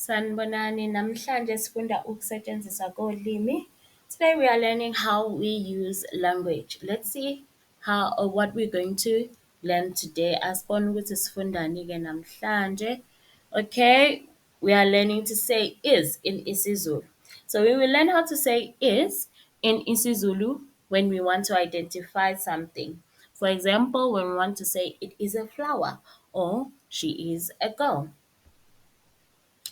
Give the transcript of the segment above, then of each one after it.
Sanibonani, namhlanje sifunda ukusetshenziswa kolimi. Today we are learning how we use language. Let's see how or what we're going to learn today. Asibona ukuthi sifundani ke namhlanje. Okay, we are learning to say is in isiZulu. So we will learn how to say is in isiZulu when we want to identify something. For example, when we want to say it is a flower or she is a girl.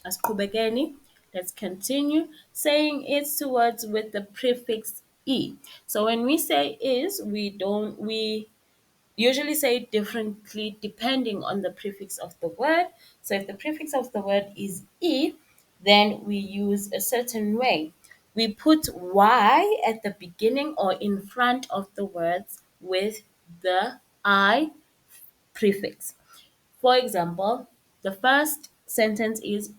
Asiqhubekeni. Let's continue saying its words with the prefix e. So when we say is, we usually say it differently depending on the prefix of the word. So if the prefix of the word is e, then we use a certain way. We put y at the beginning or in front of the words with the I prefix. For example, the first sentence is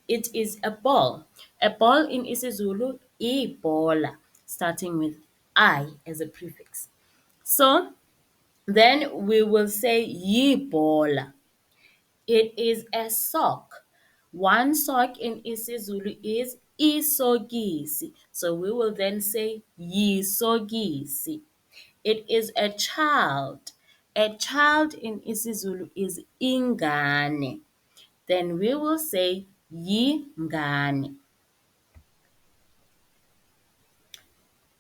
it is a ball. A ball in isiZulu, ibhola, starting with I as a prefix. So then we will say yibhola. It is a sock. One sock in isiZulu is isokisi. So we will then say yisokisi. It is a child. A child in isiZulu is ingane. Then we will say yingane.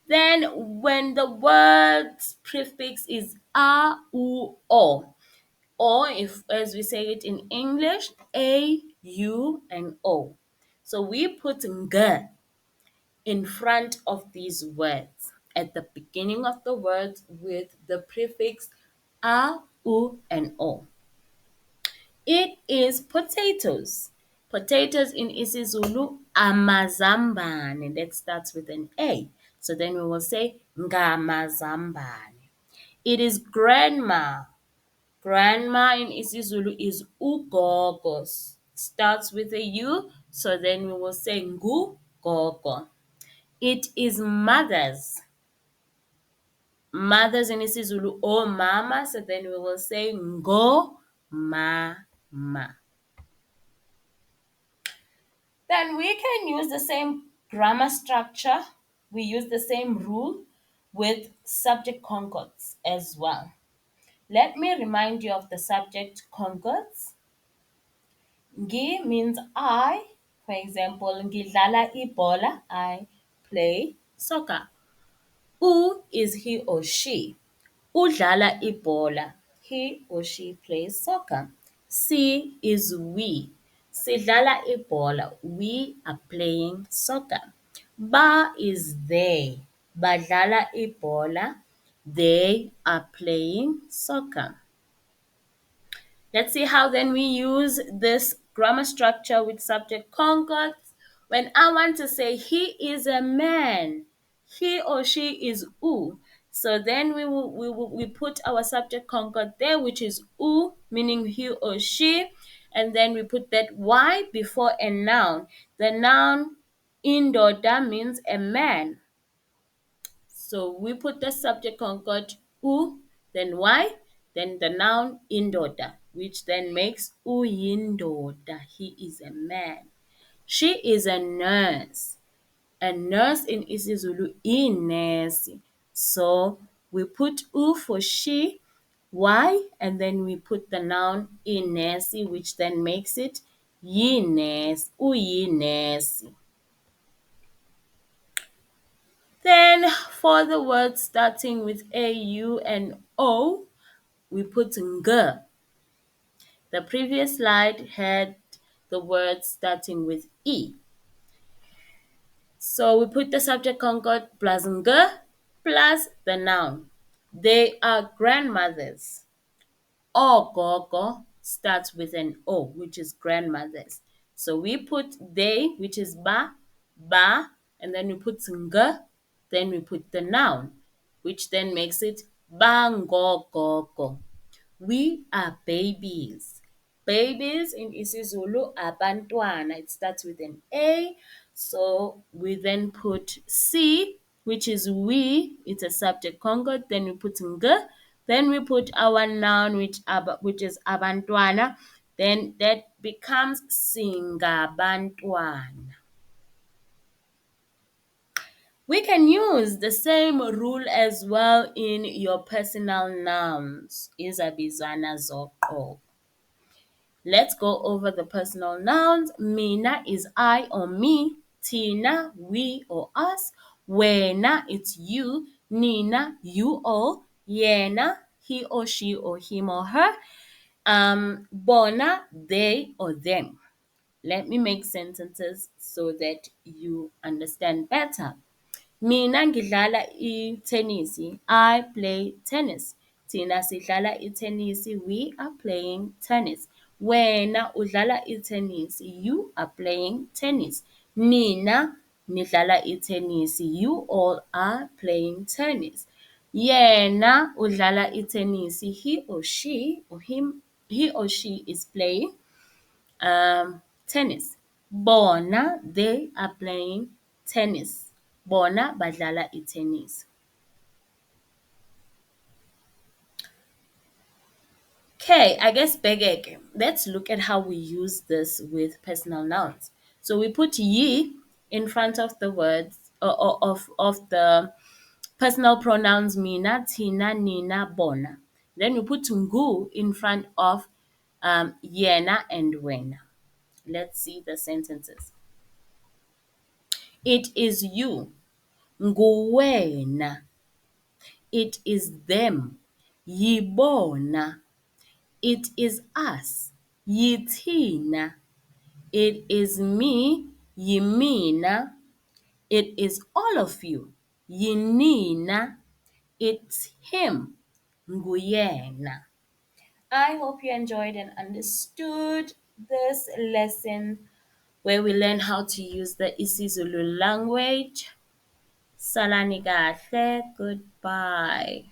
Then when the word's prefix is a, u, o, or if as we say it in English, a, u, and o. So we put ng in front of these words at the beginning of the words with the prefix a, u, and o. It is potatoes. Potatoes in isiZulu, amazambane. That starts with an A. So then we will say ngamazambane. It is grandma. Grandma in isiZulu is ugogo. Starts with a U. So then we will say ngugogo. It is mothers. Mothers in isiZulu, omama. So then we will say ngomama. Then we can use the same grammar structure. We use the same rule with subject concords as well. Let me remind you of the subject concords. Ngi means I. For example, ngidlala ibhola, I play soccer. U is he or she. Udlala ibhola. He or she plays soccer. Si is we. Sidlala ibhola. We are playing soccer. Ba is they. Badlala ibhola. They are playing soccer. Let's see how then we use this grammar structure with subject concords. When I want to say he is a man, he or she is u. So then we put our subject concord there, which is u, meaning he or she, and then we put that y before a noun. The noun indoda means a man. So we put the subject concord u, then y, then the noun indoda, which then makes uyindoda. He is a man. She is a nurse. A nurse in isiZulu inesi. So we put u for she, y, and then we put the noun inesi, which then makes it yinesi, uyinesi. Then for the words starting with A, U, and O, we put ng. The previous slide had the words starting with E. So we put the subject concord plus ng plus the noun. They are grandmothers. Ogogo starts with an O, which is grandmothers. So we put they, which is ba, and then we put ng, then we put the noun, which then makes it bangogogo. We are babies. Babies in isiZulu abantwana. It starts with an A. So we then put C, which is we. It's a subject concord. Then we put ng. Then we put our noun, which is abantwana. then that becomes singabantwana. We can use the same rule as well in your personal nouns, izabizwana zoqobo. Let's go over the personal nouns. Mina is I or me. Tina, we or us. Wena, it's you. Nina, you all. Yena, he or she or him or her. Bona, they or them. Let me make sentences so that you understand better. Mina ngidlala ithenisi. I play tennis. Thina sidlala ithenisi. We are playing tennis. Wena udlala ithenisi. You are playing tennis. Nina nidlala ithenisi. You all are playing tennis. Yena udlala ithenisi. He or she or him he or she is playing tennis. Bona, they are playing tennis. Bona badlala tennis. Okay, I guess begeke. Let's look at how we use this with personal nouns. So we put ye in front of the words of the personal pronouns mina, tina, nina, bona. Then we put ngu in front of yena and wena. Let's see the sentences. It is you. Nguwena. It is them. Yibona. It is us. Yithina. It is me. Yimina. It is all of you. Yinina. It's him. Nguyena. I hope you enjoyed and understood this lesson where we learn how to use the isiZulu language. Salani kahle. Goodbye.